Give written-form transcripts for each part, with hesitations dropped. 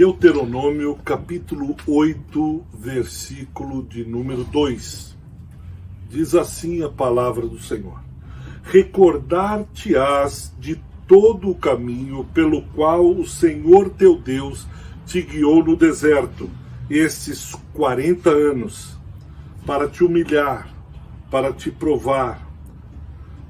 Deuteronômio capítulo 8, versículo de número 2. Diz assim a palavra do Senhor: Recordar-te-ás de todo o caminho pelo qual o Senhor teu Deus te guiou no deserto, estes 40 anos, para te humilhar, para te provar,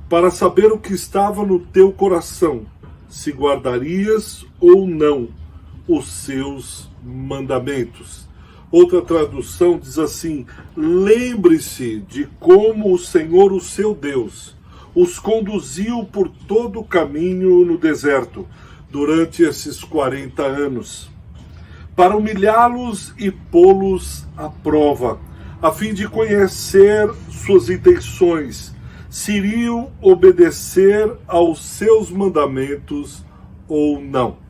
para saber o que estava no teu coração, se guardarias ou não os seus mandamentos. Outra tradução diz assim: lembre-se de como o Senhor, o seu Deus, os conduziu por todo o caminho no deserto, durante esses 40 anos, para humilhá-los e pô-los à prova, a fim de conhecer suas intenções, se iriam obedecer aos seus mandamentos ou não.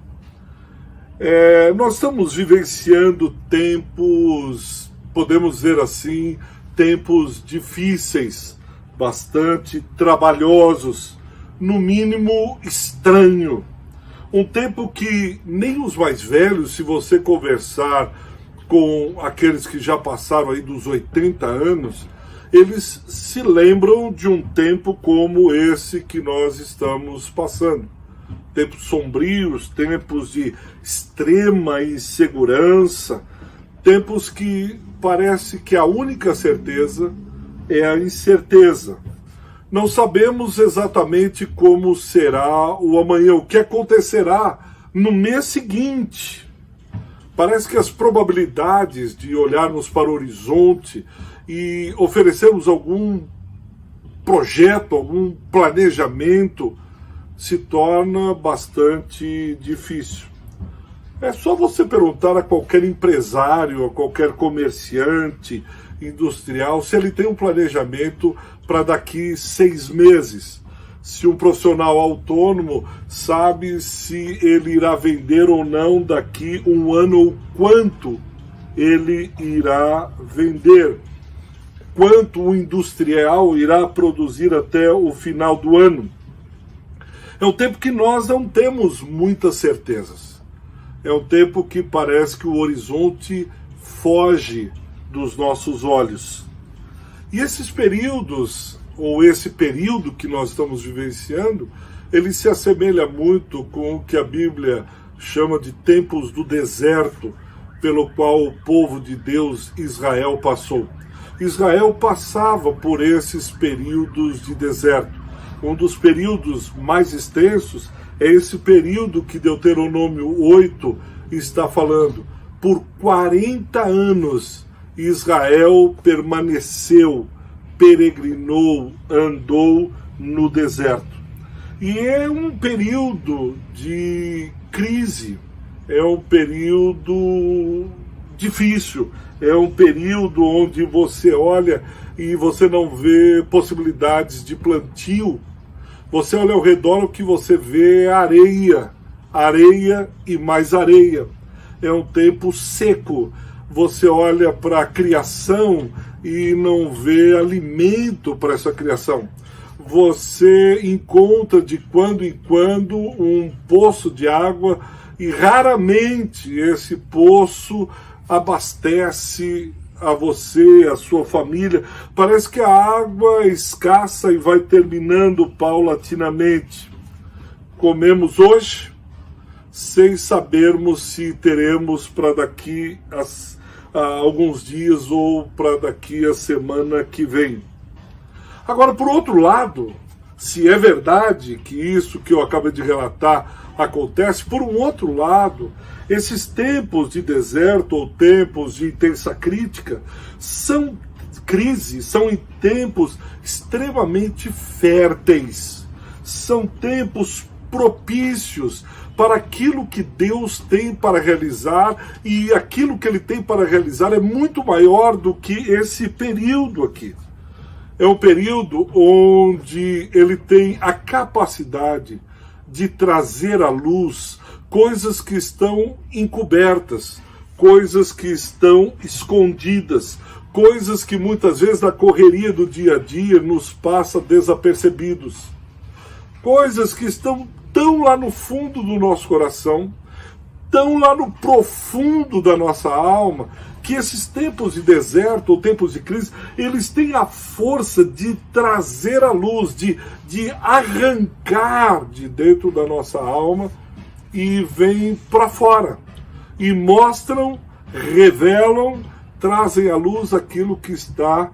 Nós estamos vivenciando tempos, podemos dizer assim, tempos difíceis, bastante trabalhosos, no mínimo estranho. Um tempo que nem os mais velhos, se você conversar com aqueles que já passaram aí dos 80 anos, eles se lembram de um tempo como esse que nós estamos passando. Tempos sombrios, tempos de extrema insegurança, tempos que parece que a única certeza é a incerteza. Não sabemos exatamente como será o amanhã, o que acontecerá no mês seguinte. Parece que as probabilidades de olharmos para o horizonte e oferecermos algum projeto, algum planejamento, se torna bastante difícil. É só você perguntar a qualquer empresário, a qualquer comerciante industrial, se ele tem um planejamento para daqui 6 meses. Se um profissional autônomo sabe se ele irá vender ou não daqui 1 ano, ou quanto ele irá vender. Quanto o industrial irá produzir até o final do ano. É um tempo que nós não temos muitas certezas. É um tempo que parece que o horizonte foge dos nossos olhos. E esses períodos, ou esse período que nós estamos vivenciando, ele se assemelha muito com o que a Bíblia chama de tempos do deserto, pelo qual o povo de Deus, Israel, passou. Israel passava por esses períodos de deserto. Um dos períodos mais extensos é esse período que Deuteronômio 8 está falando. Por 40 anos Israel permaneceu, peregrinou, andou no deserto. E é um período de crise, é um período difícil, é um período onde você olha e você não vê possibilidades de plantio. Você olha ao redor, o que você vê é areia, areia e mais areia. É um tempo seco. Você olha para a criação e não vê alimento para essa criação. Você encontra de quando em quando um poço de água e raramente esse poço abastece a você, a sua família. Parece que a água é escassa e vai terminando paulatinamente. Comemos hoje, sem sabermos se teremos para daqui a alguns dias ou para daqui a semana que vem. Agora, por outro lado, se é verdade que isso que eu acabei de relatar acontece, por um outro lado, esses tempos de deserto ou tempos de intensa crítica são crises, são em tempos extremamente férteis, são tempos propícios para aquilo que Deus tem para realizar, e aquilo que Ele tem para realizar é muito maior do que esse período aqui. É um período onde Ele tem a capacidade de trazer à luz coisas que estão encobertas, coisas que estão escondidas, coisas que muitas vezes na correria do dia a dia nos passa desapercebidos, coisas que estão tão lá no fundo do nosso coração, tão lá no profundo da nossa alma, que esses tempos de deserto ou tempos de crise, eles têm a força de trazer a luz, de arrancar de dentro da nossa alma e vem para fora. E mostram, revelam, trazem à luz aquilo que está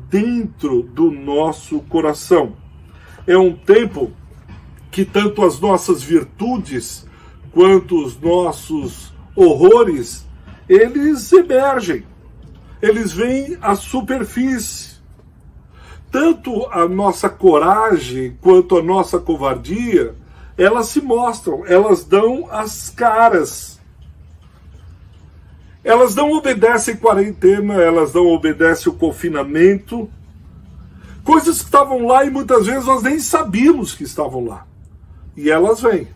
dentro do nosso coração. É um tempo que tanto as nossas virtudes quanto os nossos horrores, eles emergem, eles vêm à superfície. Tanto a nossa coragem quanto a nossa covardia, elas se mostram, elas dão as caras. Elas não obedecem quarentena, elas não obedecem o confinamento. Coisas que estavam lá e muitas vezes nós nem sabíamos que estavam lá. E elas vêm,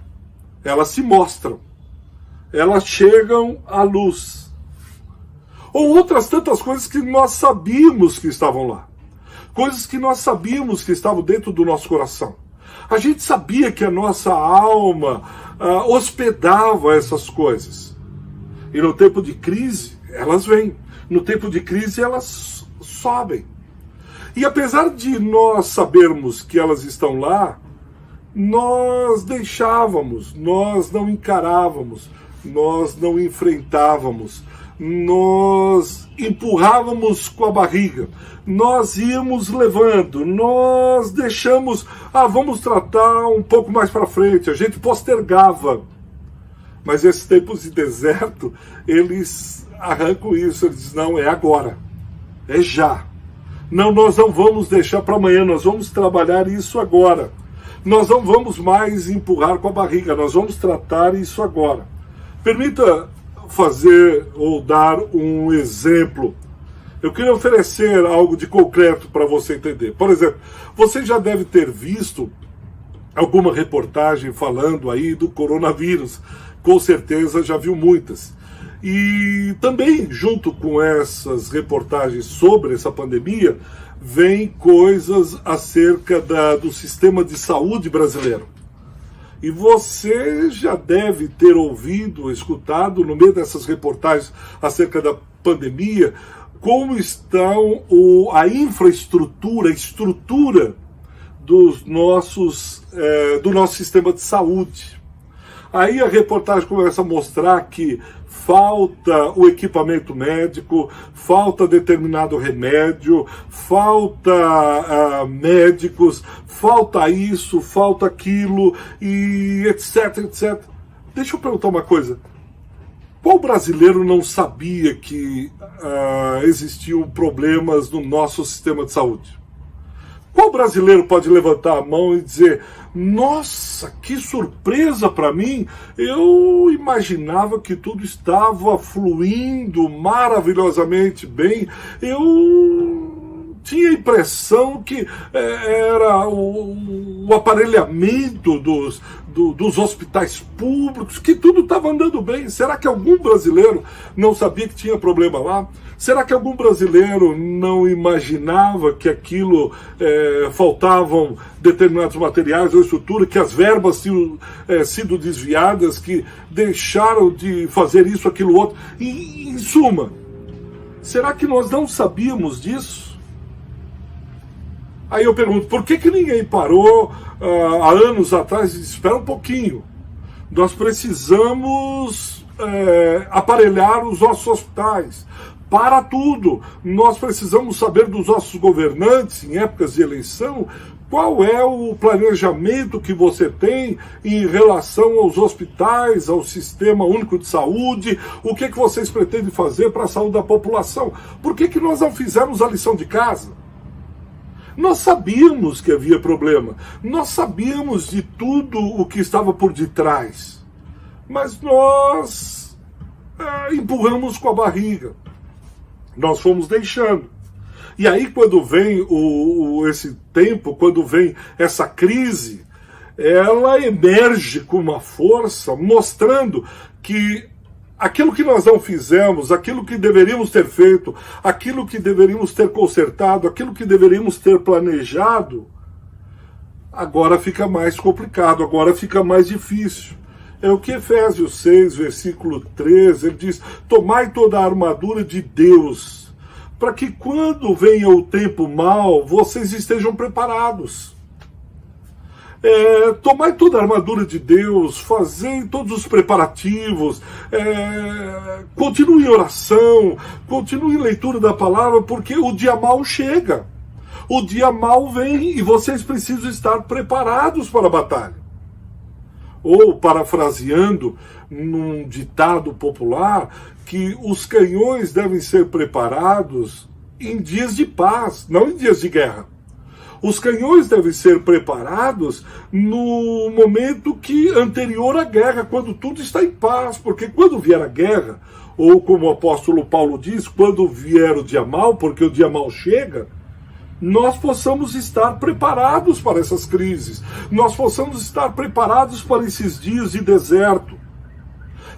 elas se mostram, elas chegam à luz. Ou outras tantas coisas que nós sabíamos que estavam lá. Coisas que nós sabíamos que estavam dentro do nosso coração. A gente sabia que a nossa alma hospedava essas coisas. E no tempo de crise, elas vêm. No tempo de crise, elas sobem. E apesar de nós sabermos que elas estão lá, nós deixávamos, nós não encarávamos, nós não enfrentávamos, nós empurrávamos com a barriga, nós íamos levando, nós deixamos, vamos tratar um pouco mais para frente, a gente postergava. Mas esses tempos de deserto, eles arrancam isso, eles dizem, não, é agora, é já. Não, nós não vamos deixar para amanhã, nós vamos trabalhar isso agora. Nós não vamos mais empurrar com a barriga, nós vamos tratar isso agora. Permita fazer ou dar um exemplo. Eu queria oferecer algo de concreto para você entender. Por exemplo, você já deve ter visto alguma reportagem falando aí do coronavírus. Com certeza já viu muitas. E também, junto com essas reportagens sobre essa pandemia, vem coisas acerca do sistema de saúde brasileiro. E você já deve ter ouvido, escutado, no meio dessas reportagens acerca da pandemia, como estão a infraestrutura, a estrutura do nosso sistema de saúde. Aí a reportagem começa a mostrar que falta o equipamento médico, falta determinado remédio, falta médicos, falta isso, falta aquilo, e etc, etc. Deixa eu perguntar uma coisa. Qual brasileiro não sabia que existiam problemas no nosso sistema de saúde? Qual brasileiro pode levantar a mão e dizer, nossa, que surpresa para mim, eu imaginava que tudo estava fluindo maravilhosamente bem, eu tinha a impressão que era o aparelhamento dos hospitais públicos, que tudo estava andando bem. Será que algum brasileiro não sabia que tinha problema lá? Será que algum brasileiro não imaginava que aquilo faltavam determinados materiais ou estrutura, que as verbas tinham sido desviadas, que deixaram de fazer isso, aquilo, outro? E, em suma, será que nós não sabíamos disso? Aí eu pergunto, por que ninguém parou há anos atrás e disse, espera um pouquinho, nós precisamos aparelhar os nossos hospitais. Para tudo, nós precisamos saber dos nossos governantes, em épocas de eleição, qual é o planejamento que você tem em relação aos hospitais, ao Sistema Único de Saúde, o que vocês pretendem fazer para a saúde da população. Por que nós não fizemos a lição de casa? Nós sabíamos que havia problema, nós sabíamos de tudo o que estava por detrás, mas nós empurramos com a barriga. Nós fomos deixando. E aí quando vem esse tempo, quando vem essa crise, ela emerge com uma força, mostrando que aquilo que nós não fizemos, aquilo que deveríamos ter feito, aquilo que deveríamos ter consertado, aquilo que deveríamos ter planejado, agora fica mais complicado, agora fica mais difícil. É o que Efésios 6, versículo 13, ele diz: tomai toda a armadura de Deus, para que quando venha o tempo mau, vocês estejam preparados. Tomai toda a armadura de Deus, fazei todos os preparativos, continue em oração, continue em leitura da palavra, porque o dia mau chega. O dia mau vem e vocês precisam estar preparados para a batalha. Ou, parafraseando num ditado popular, que os canhões devem ser preparados em dias de paz, não em dias de guerra. Os canhões devem ser preparados no momento anterior à guerra, quando tudo está em paz, porque quando vier a guerra, ou como o apóstolo Paulo diz, quando vier o dia mau, porque o dia mau chega, nós possamos estar preparados para essas crises, nós possamos estar preparados para esses dias de deserto.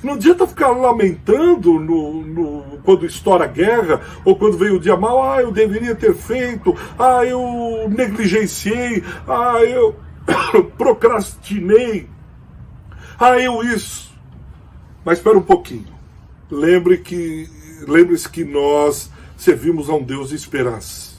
Não adianta ficar lamentando quando estoura a guerra, ou quando veio o dia mau, eu deveria ter feito, eu negligenciei, eu procrastinei, eu isso. Mas espera um pouquinho. Lembre-se que nós servimos a um Deus de esperança,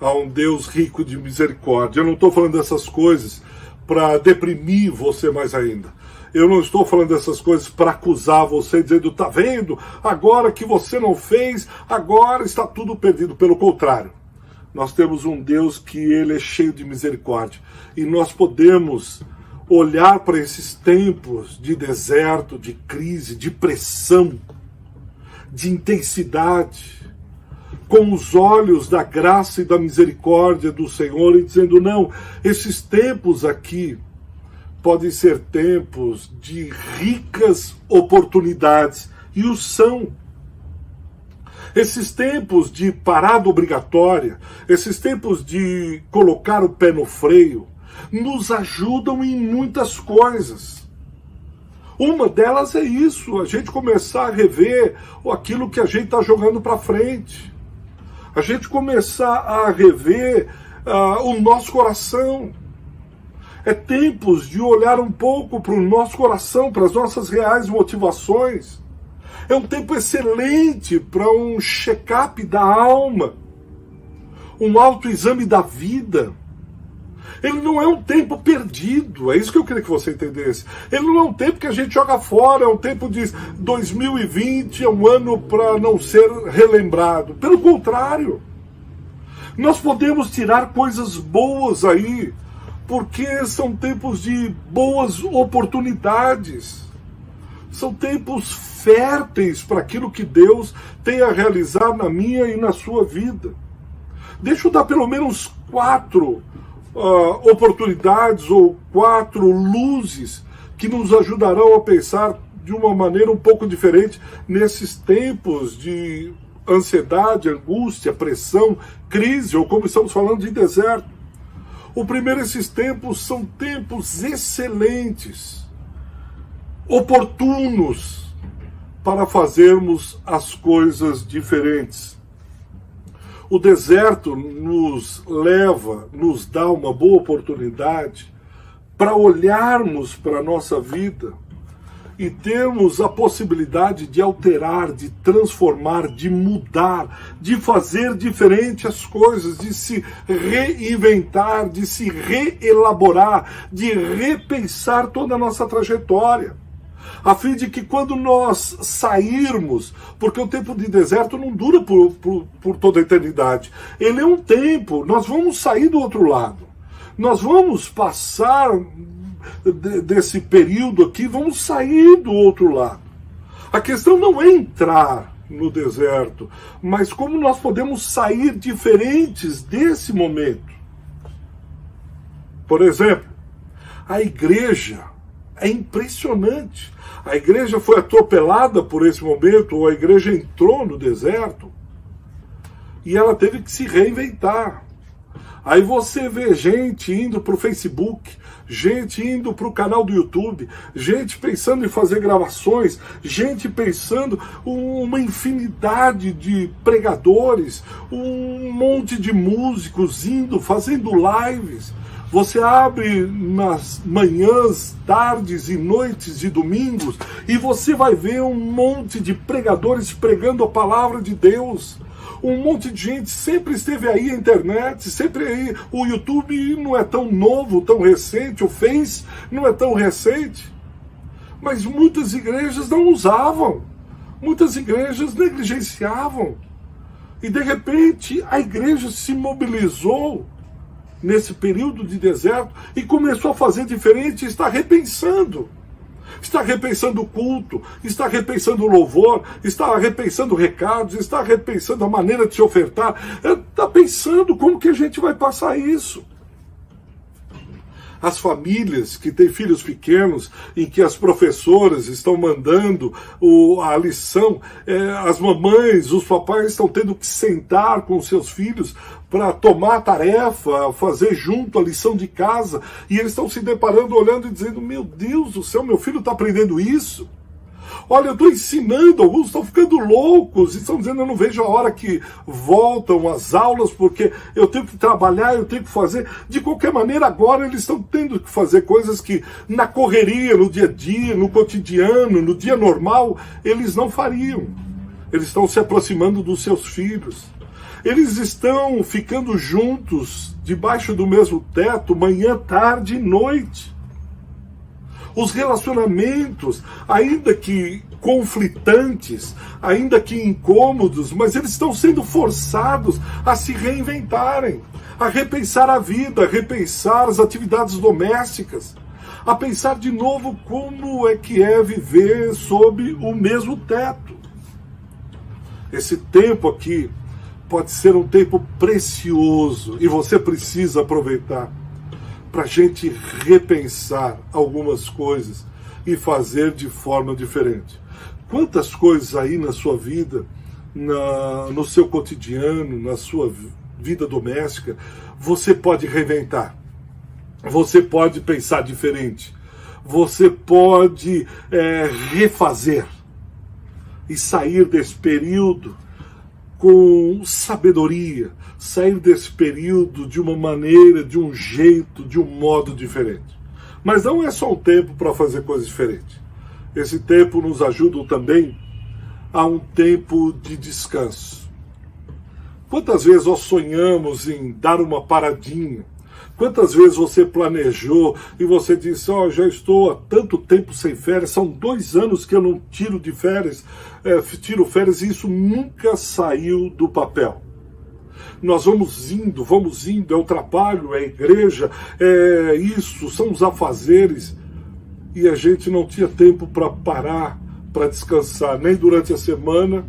a um Deus rico de misericórdia. Eu não estou falando dessas coisas para deprimir você mais ainda. Eu não estou falando dessas coisas para acusar você, dizendo, tá vendo? Agora que você não fez, agora está tudo perdido. Pelo contrário, nós temos um Deus que ele é cheio de misericórdia. E nós podemos olhar para esses tempos de deserto, de crise, de pressão, de intensidade, com os olhos da graça e da misericórdia do Senhor, e dizendo, não, esses tempos aqui podem ser tempos de ricas oportunidades, e o são. Esses tempos de parada obrigatória, esses tempos de colocar o pé no freio, nos ajudam em muitas coisas. Uma delas é isso, a gente começar a rever aquilo que a gente está jogando para frente. A gente começar a rever o nosso coração. É tempos de olhar um pouco para o nosso coração, para as nossas reais motivações. É um tempo excelente para um check-up da alma, um autoexame da vida. Ele não é um tempo perdido, é isso que eu queria que você entendesse. Ele não é um tempo que a gente joga fora, é um tempo de 2020, é um ano para não ser relembrado. Pelo contrário, nós podemos tirar coisas boas aí, porque são tempos de boas oportunidades. São tempos férteis para aquilo que Deus tem a realizar na minha e na sua vida. Deixa eu dar pelo menos 4 oportunidades ou 4 luzes que nos ajudarão a pensar de uma maneira um pouco diferente nesses tempos de ansiedade, angústia, pressão, crise, ou como estamos falando, de deserto. O primeiro, esses tempos são tempos excelentes, oportunos para fazermos as coisas diferentes. O deserto nos dá uma boa oportunidade para olharmos para a nossa vida e termos a possibilidade de alterar, de transformar, de mudar, de fazer diferente as coisas, de se reinventar, de se reelaborar, de repensar toda a nossa trajetória. A fim de que quando nós sairmos, porque o tempo de deserto não dura por toda a eternidade, ele é um tempo, nós vamos sair do outro lado, nós vamos passar desse período aqui, vamos sair do outro lado. A questão não é entrar no deserto, mas como nós podemos sair diferentes desse momento. Por exemplo, a igreja é impressionante. A igreja foi atropelada por esse momento, ou a igreja entrou no deserto, e ela teve que se reinventar. Aí você vê gente indo para o Facebook, gente indo para o canal do YouTube, gente pensando em fazer gravações, gente pensando uma infinidade de pregadores, um monte de músicos indo, fazendo lives, Você abre nas manhãs, tardes e noites de domingos e você vai ver um monte de pregadores pregando a palavra de Deus. Um monte de gente sempre esteve aí, a internet, sempre aí. O YouTube não é tão novo, tão recente, o Face não é tão recente. Mas muitas igrejas não usavam, muitas igrejas negligenciavam. E de repente a igreja se mobilizou nesse período de deserto e começou a fazer diferente, está repensando. Está repensando o culto, está repensando o louvor, está repensando recados, está repensando a maneira de se ofertar, está pensando como que a gente vai passar isso. As famílias que têm filhos pequenos, em que as professoras estão mandando a lição, as mamães, os papais estão tendo que sentar com seus filhos para tomar a tarefa, fazer junto a lição de casa, e eles estão se deparando, olhando e dizendo, meu Deus do céu, meu filho está aprendendo isso? Olha, eu estou ensinando, alguns estão ficando loucos, e estão dizendo, eu não vejo a hora que voltam as aulas, porque eu tenho que trabalhar, eu tenho que fazer. De qualquer maneira, agora eles estão tendo que fazer coisas que na correria, no dia a dia, no cotidiano, no dia normal, eles não fariam. Eles estão se aproximando dos seus filhos. Eles estão ficando juntos, debaixo do mesmo teto, manhã, tarde e noite. Os relacionamentos, ainda que conflitantes, ainda que incômodos, mas eles estão sendo forçados a se reinventarem, a repensar a vida, a repensar as atividades domésticas, a pensar de novo como é que é viver sob o mesmo teto. Esse tempo aqui pode ser um tempo precioso e você precisa aproveitar para a gente repensar algumas coisas e fazer de forma diferente. Quantas coisas aí na sua vida, no seu cotidiano, na sua vida doméstica, você pode reinventar, você pode pensar diferente, você pode refazer e sair desse período com sabedoria, sair desse período de uma maneira, de um jeito, de um modo diferente. Mas não é só um tempo para fazer coisas diferentes. Esse tempo nos ajuda também a um tempo de descanso. Quantas vezes nós sonhamos em dar uma paradinha? Quantas vezes você planejou e você disse, já estou há tanto tempo sem férias, são 2 anos que eu não tiro de férias, tiro férias, e isso nunca saiu do papel. Nós vamos indo, é o trabalho, é a igreja, é isso, são os afazeres, e a gente não tinha tempo para parar, para descansar, nem durante a semana,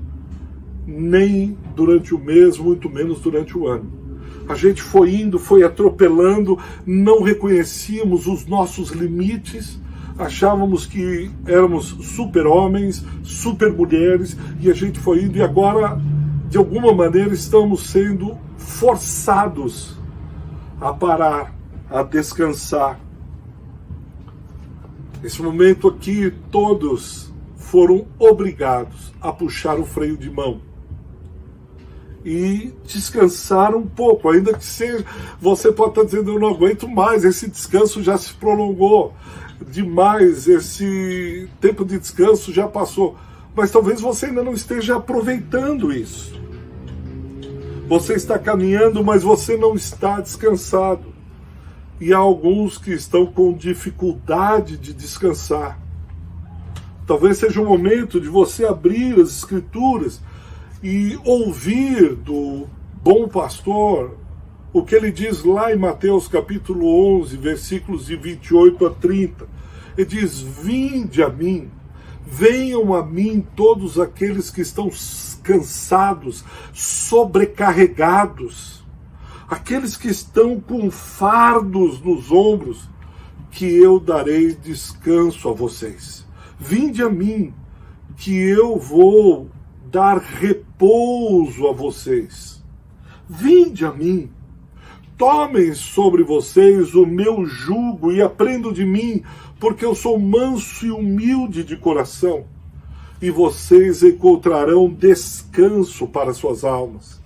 nem durante o mês, muito menos durante o ano. A gente foi indo, foi atropelando, não reconhecíamos os nossos limites, achávamos que éramos super-homens, super-mulheres, e a gente foi indo, e agora, de alguma maneira, estamos sendo forçados a parar, a descansar. Nesse momento aqui, todos foram obrigados a puxar o freio de mão e descansar um pouco, ainda que seja, você pode estar dizendo, eu não aguento mais, esse descanso já se prolongou demais, esse tempo de descanso já passou, mas talvez você ainda não esteja aproveitando isso. Você está caminhando, mas você não está descansado, e há alguns que estão com dificuldade de descansar. Talvez seja o momento de você abrir as Escrituras e ouvir do bom pastor o que ele diz lá em Mateus capítulo 11, versículos de 28 a 30. Ele diz, vinde a mim, venham a mim todos aqueles que estão cansados, sobrecarregados, aqueles que estão com fardos nos ombros, que eu darei descanso a vocês. Vinde a mim, que eu vou dar repouso a vocês. Vinde a mim, tomem sobre vocês o meu jugo e aprendam de mim, porque eu sou manso e humilde de coração, e vocês encontrarão descanso para suas almas.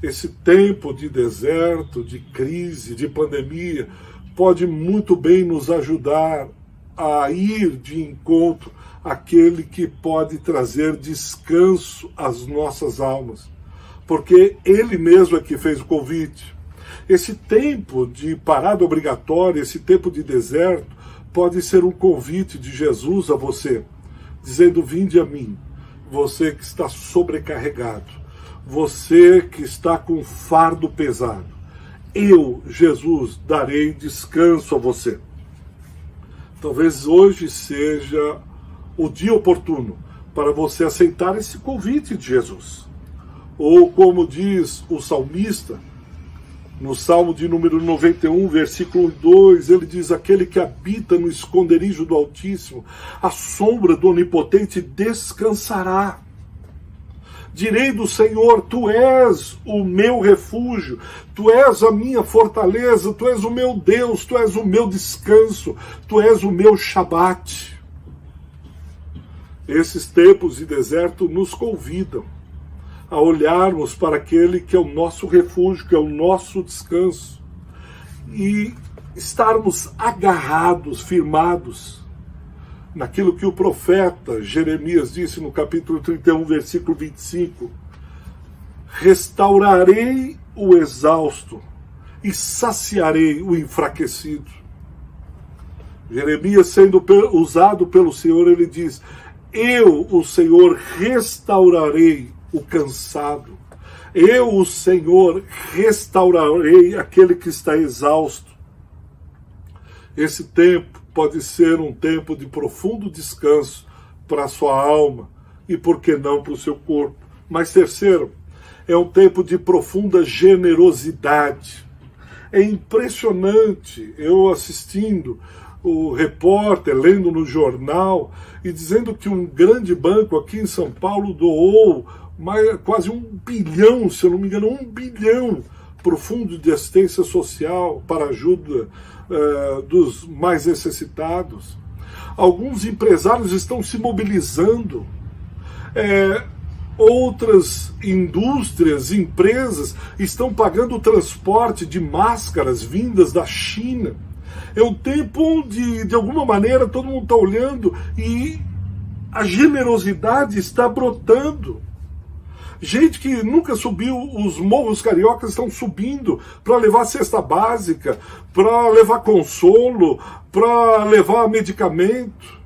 Esse tempo de deserto, de crise, de pandemia, pode muito bem nos ajudar a ir de encontro àquele que pode trazer descanso às nossas almas, porque Ele mesmo é que fez o convite. Esse tempo de parada obrigatória, esse tempo de deserto, pode ser um convite de Jesus a você, dizendo: vinde a mim, você que está sobrecarregado, você que está com fardo pesado. Eu, Jesus, darei descanso a você. Talvez hoje seja o dia oportuno para você aceitar esse convite de Jesus. Ou como diz o salmista, no Salmo de número 91, versículo 2, ele diz: aquele que habita no esconderijo do Altíssimo, à sombra do Onipotente descansará. Direi do Senhor: tu és o meu refúgio, tu és a minha fortaleza, tu és o meu Deus, tu és o meu descanso, tu és o meu Shabat. Esses tempos de deserto nos convidam a olharmos para aquele que é o nosso refúgio, que é o nosso descanso, e estarmos agarrados, firmados naquilo que o profeta Jeremias disse no capítulo 31, versículo 25: restaurarei o exausto e saciarei o enfraquecido. Jeremias, sendo usado pelo Senhor, ele diz: eu, o Senhor, restaurarei o cansado. Eu, o Senhor, restaurarei aquele que está exausto. Esse tempo pode ser um tempo de profundo descanso para a sua alma e, por que não, para o seu corpo. Mas terceiro, é um tempo de profunda generosidade. É impressionante eu assistindo o repórter, lendo no jornal, e dizendo que um grande banco aqui em São Paulo doou quase 1 bilhão, se eu não me engano, 1 bilhão para o Fundo de Assistência Social, para a ajuda dos mais necessitados. Alguns empresários estão se mobilizando. Outras indústrias, empresas estão pagando o transporte de máscaras vindas da China. É um tempo onde, de alguma maneira, todo mundo está olhando e a generosidade está brotando. Gente que nunca subiu os morros cariocas estão subindo para levar cesta básica, para levar consolo, para levar medicamento.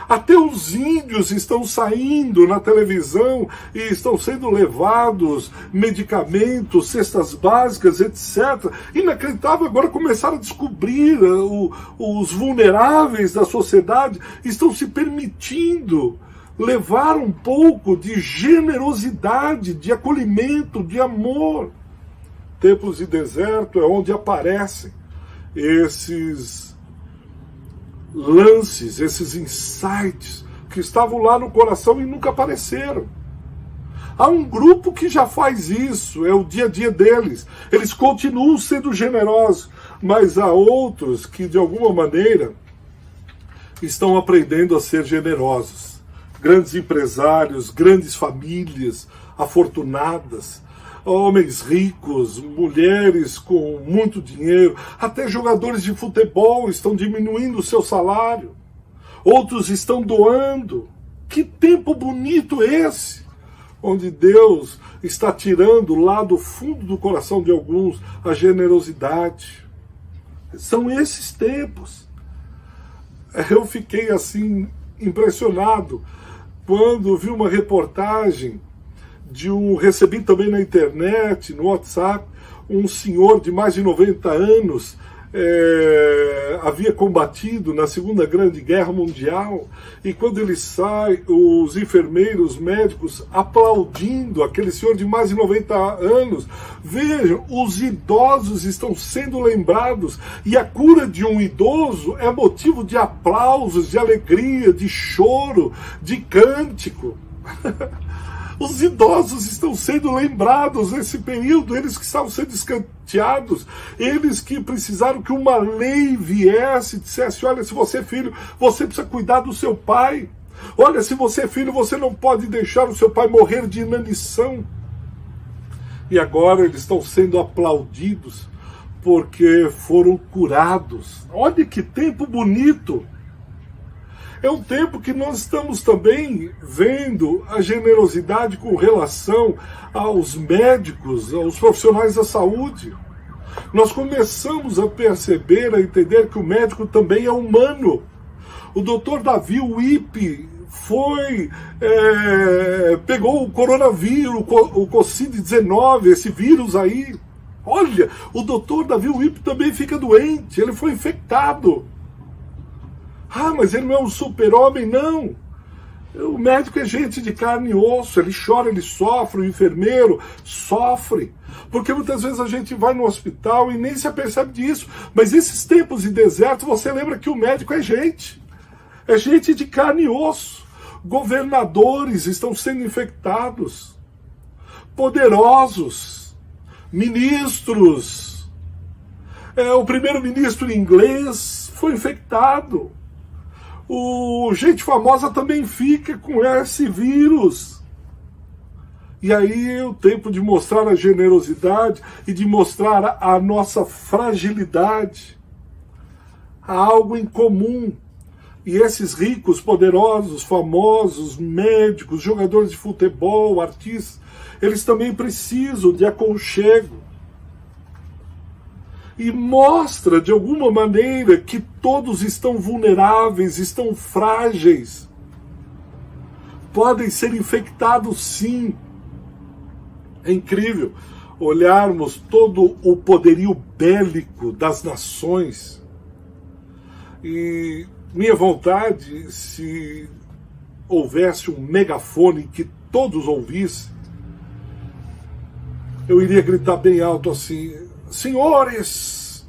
Até os índios estão saindo na televisão e estão sendo levados medicamentos, cestas básicas, etc. Inacreditável, agora começaram a descobrir os vulneráveis da sociedade, estão se permitindo levar um pouco de generosidade, de acolhimento, de amor. Tempos de deserto é onde aparecem esses lances, esses insights que estavam lá no coração e nunca apareceram. Há um grupo que já faz isso, é o dia a dia deles. Eles continuam sendo generosos, mas há outros que, de alguma maneira, estão aprendendo a ser generosos. Grandes empresários, grandes famílias afortunadas, homens ricos, mulheres com muito dinheiro, até jogadores de futebol estão diminuindo o seu salário, outros estão doando. Que tempo bonito esse, onde Deus está tirando lá do fundo do coração de alguns a generosidade. São esses tempos. Eu fiquei assim impressionado quando vi uma reportagem recebi também na internet, no WhatsApp, um senhor de mais de 90 anos, havia combatido na Segunda Grande Guerra Mundial, e quando ele sai, os enfermeiros, os médicos aplaudindo aquele senhor de mais de 90 anos. Vejam, os idosos estão sendo lembrados, e a cura de um idoso é motivo de aplausos, de alegria, de choro, de cântico. Os idosos estão sendo lembrados nesse período, eles que estavam sendo escanteados, eles que precisaram que uma lei viesse e dissesse: olha, se você é filho, você precisa cuidar do seu pai. Olha, se você é filho, você não pode deixar o seu pai morrer de inanição. E agora eles estão sendo aplaudidos porque foram curados. Olha que tempo bonito! É um tempo que nós estamos também vendo a generosidade com relação aos médicos, aos profissionais da saúde. Nós começamos a perceber, a entender que o médico também é humano. O Dr. Davi Wip pegou o coronavírus, o Covid-19, esse vírus aí. Olha, o Dr. Davi Wip também fica doente, ele foi infectado. Ah, mas ele não é um super-homem, não. O médico é gente de carne e osso, ele chora, ele sofre, o enfermeiro sofre. Porque muitas vezes a gente vai no hospital e nem se apercebe disso. Mas esses tempos de deserto, você lembra que o médico é gente. É gente de carne e osso. Governadores estão sendo infectados. Poderosos. Ministros. O primeiro-ministro inglês foi infectado. Gente famosa também fica com esse vírus. E aí é o tempo de mostrar a generosidade e de mostrar a nossa fragilidade. Há algo em comum. E esses ricos, poderosos, famosos, médicos, jogadores de futebol, artistas, eles também precisam de aconchego. E mostra, de alguma maneira, que todos estão vulneráveis, estão frágeis. Podem ser infectados, sim. É incrível olharmos todo o poderio bélico das nações. E minha vontade, se houvesse um megafone que todos ouvissem, eu iria gritar bem alto assim: senhores,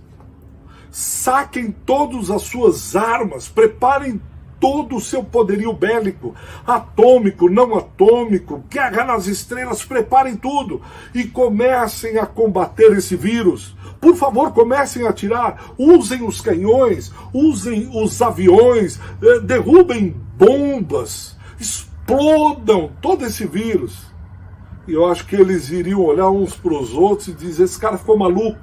saquem todas as suas armas, preparem todo o seu poderio bélico, atômico, não atômico, guerra nas estrelas, preparem tudo e comecem a combater esse vírus. Por favor, comecem a atirar, usem os canhões, usem os aviões, derrubem bombas, explodam todo esse vírus. E eu acho que eles iriam olhar uns para os outros e dizer: esse cara ficou maluco.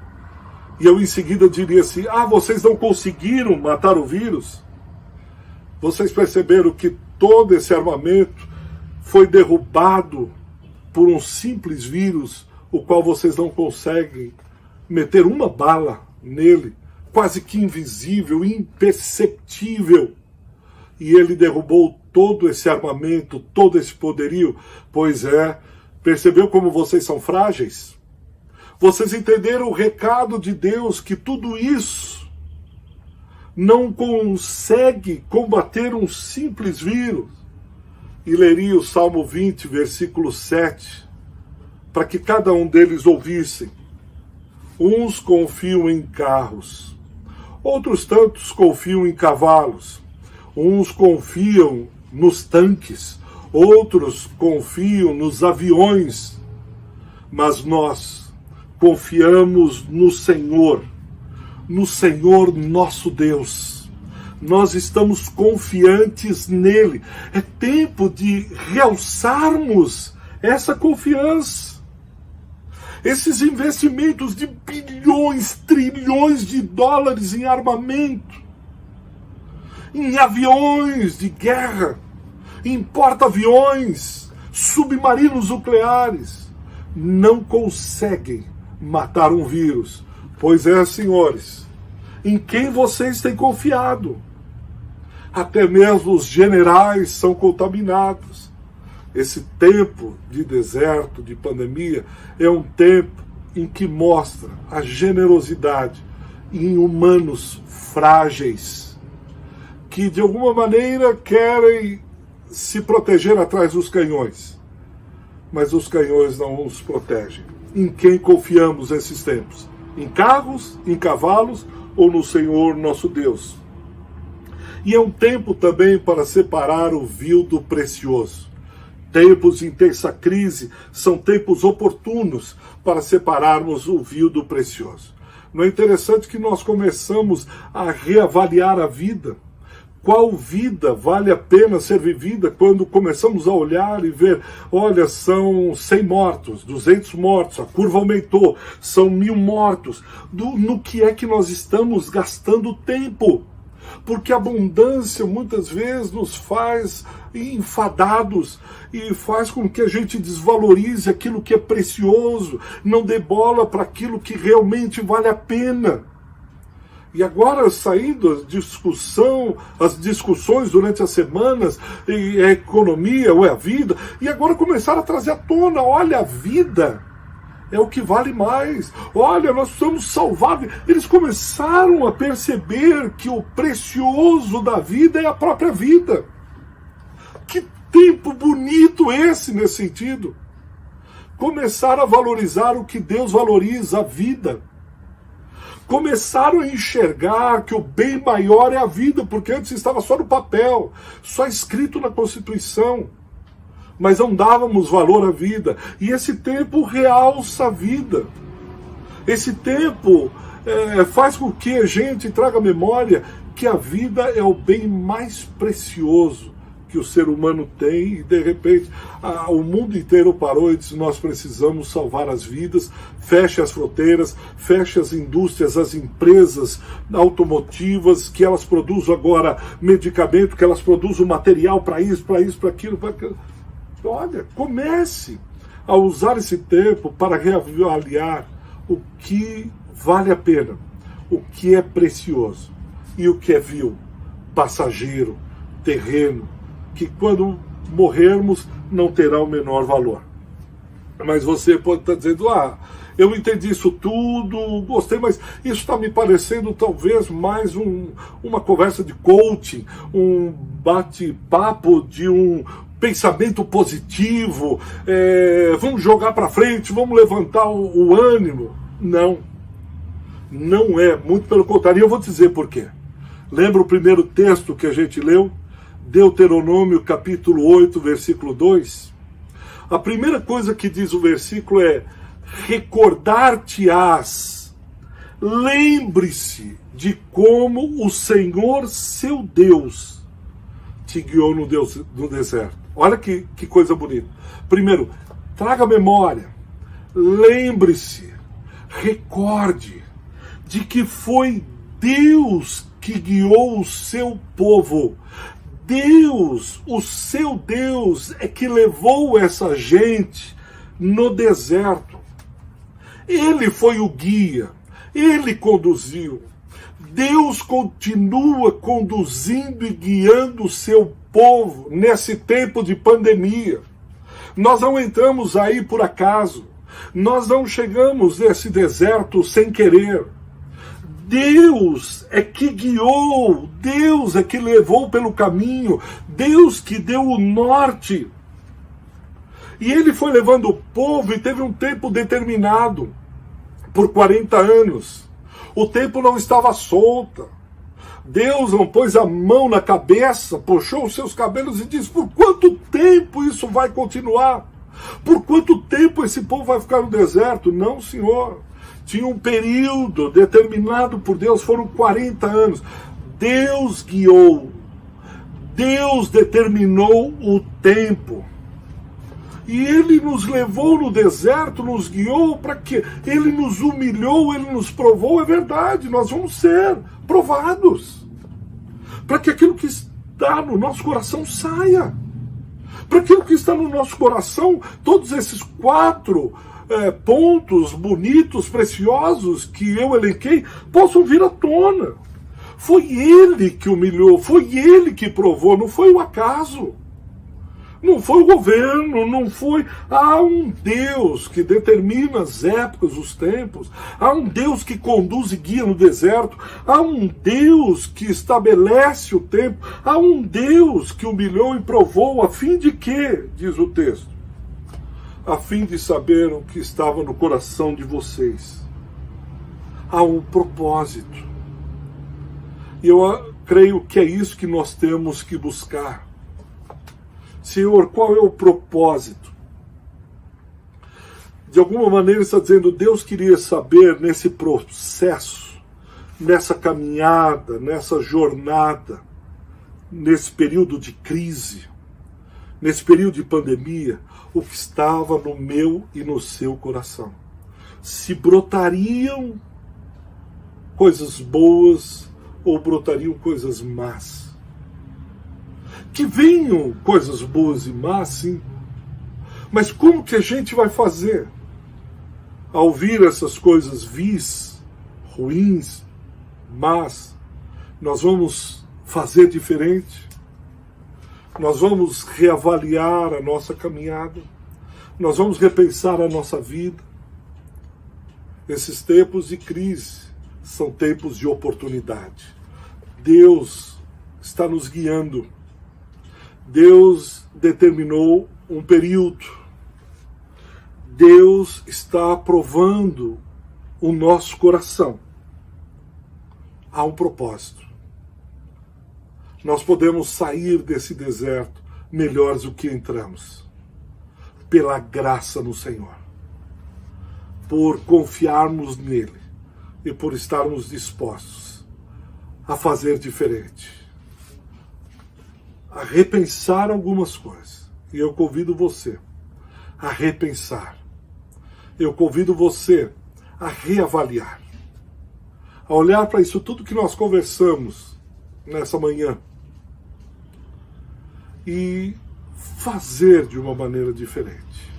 E eu em seguida diria assim: ah, vocês não conseguiram matar o vírus? Vocês perceberam que todo esse armamento foi derrubado por um simples vírus, o qual vocês não conseguem meter uma bala nele, quase que invisível, imperceptível. E ele derrubou todo esse armamento, todo esse poderio. Pois é, percebeu como vocês são frágeis? Vocês entenderam o recado de Deus, que tudo isso não consegue combater um simples vírus? E leria o Salmo 20, versículo 7, para que cada um deles ouvissem. Uns confiam em carros, outros tantos confiam em cavalos. Uns confiam nos tanques, outros confiam nos aviões. Mas nós confiamos no Senhor nosso Deus. Nós estamos confiantes nele. É tempo de realçarmos essa confiança. Esses investimentos de bilhões, trilhões de dólares em armamento, em aviões de guerra, em porta-aviões, submarinos nucleares, não conseguem matar um vírus. Pois é, senhores, em quem vocês têm confiado? Até mesmo os generais são contaminados. Esse tempo de deserto, de pandemia, é um tempo em que mostra a generosidade em humanos frágeis, que de alguma maneira querem se proteger atrás dos canhões, mas os canhões não os protegem. Em quem confiamos nesses tempos? Em carros, em cavalos ou no Senhor nosso Deus? E é um tempo também para separar o vil do precioso. Tempos de intensa crise são tempos oportunos para separarmos o vil do precioso. Não é interessante que nós começamos a reavaliar a vida? Qual vida vale a pena ser vivida quando começamos a olhar e ver, olha, são 100 mortos, 200 mortos, a curva aumentou, são 1000 mortos. No que é que nós estamos gastando tempo? Porque a abundância muitas vezes nos faz enfadados e faz com que a gente desvalorize aquilo que é precioso, não dê bola para aquilo que realmente vale a pena. E agora, saindo as discussões durante as semanas, e a economia ou é a vida, e agora começaram a trazer à tona, olha, a vida é o que vale mais. Olha, nós precisamos salvar. Eles começaram a perceber que o precioso da vida é a própria vida. Que tempo bonito esse nesse sentido. Começaram a valorizar o que Deus valoriza, a vida. Começaram a enxergar que o bem maior é a vida, porque antes estava só no papel, só escrito na Constituição. Mas não dávamos valor à vida. E esse tempo realça a vida. Esse tempo faz com que a gente traga à memória que a vida é o bem mais precioso que o ser humano tem, e de repente o mundo inteiro parou e disse, nós precisamos salvar as vidas, feche as fronteiras, feche as indústrias, as empresas automotivas, que elas produzam agora medicamento, que elas produzam material para isso, para aquilo, para aquilo. Olha, comece a usar esse tempo para reavaliar o que vale a pena, o que é precioso e o que é vil, passageiro, terreno, que quando morrermos não terá o menor valor. Mas você pode estar dizendo, eu entendi isso tudo, gostei, mas isso está me parecendo talvez mais uma conversa de coaching, um bate-papo de um pensamento positivo, vamos jogar para frente, vamos levantar o ânimo. Não, não é, muito pelo contrário. E eu vou dizer por quê. Lembra o primeiro texto que a gente leu? Deuteronômio capítulo 8, versículo 2. A primeira coisa que diz o versículo é: recordar-te-ás, lembre-se de como o Senhor seu Deus te guiou no deserto. Olha que coisa bonita. Primeiro, traga memória, lembre-se, recorde de que foi Deus que guiou o seu povo. Deus, o seu Deus, é que levou essa gente no deserto. Ele foi o guia, ele conduziu. Deus continua conduzindo e guiando o seu povo nesse tempo de pandemia. Nós não entramos aí por acaso. Nós não chegamos nesse deserto sem querer. Deus é que guiou, Deus é que levou pelo caminho, Deus que deu o norte. E ele foi levando o povo e teve um tempo determinado, por 40 anos. O tempo não estava solta. Deus não pôs a mão na cabeça, puxou os seus cabelos e disse, por quanto tempo isso vai continuar? Por quanto tempo esse povo vai ficar no deserto? Não, Senhor. Tinha um período determinado por Deus, foram 40 anos. Deus guiou, Deus determinou o tempo. E Ele nos levou no deserto, nos guiou para que Ele nos humilhou, Ele nos provou, é verdade, nós vamos ser provados. Para que aquilo que está no nosso coração saia. Para aquilo que está no nosso coração, todos esses 4 pontos bonitos, preciosos que eu elenquei, possam vir à tona. Foi Ele que humilhou, foi Ele que provou, não foi o acaso. Não foi o governo, não foi... Há um Deus que determina as épocas, os tempos. Há um Deus que conduz e guia no deserto. Há um Deus que estabelece o tempo. Há um Deus que humilhou e provou, a fim de quê? Diz o texto. A fim de saber o que estava no coração de vocês. Há um propósito. E eu creio que é isso que nós temos que buscar. Senhor, qual é o propósito? De alguma maneira está dizendo, Deus queria saber nesse processo, nessa caminhada, nessa jornada, nesse período de crise, nesse período de pandemia, o que estava no meu e no seu coração. Se brotariam coisas boas ou brotariam coisas más. Que venham coisas boas e más, sim. Mas como que a gente vai fazer ao ouvir essas coisas vis, ruins, más? Nós vamos fazer diferente? Nós vamos reavaliar a nossa caminhada? Nós vamos repensar a nossa vida? Esses tempos de crise são tempos de oportunidade. Deus está nos guiando. Deus determinou um período. Deus está aprovando o nosso coração. Há um propósito. Nós podemos sair desse deserto melhores do que entramos. Pela graça no Senhor. Por confiarmos nele e por estarmos dispostos a fazer diferente. A repensar algumas coisas. E eu convido você a repensar. Eu convido você a reavaliar. A olhar para isso tudo que nós conversamos nessa manhã. E fazer de uma maneira diferente.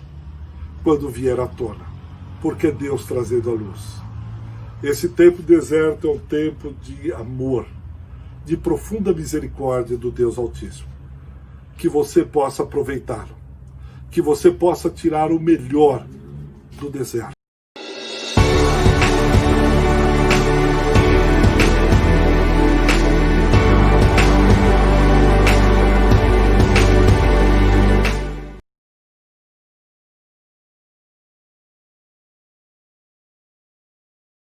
Quando vier à tona. Porque é Deus trazendo a luz. Esse tempo deserto é um tempo de amor, de profunda misericórdia do Deus Altíssimo. Que você possa aproveitá-lo. Que você possa tirar o melhor do deserto.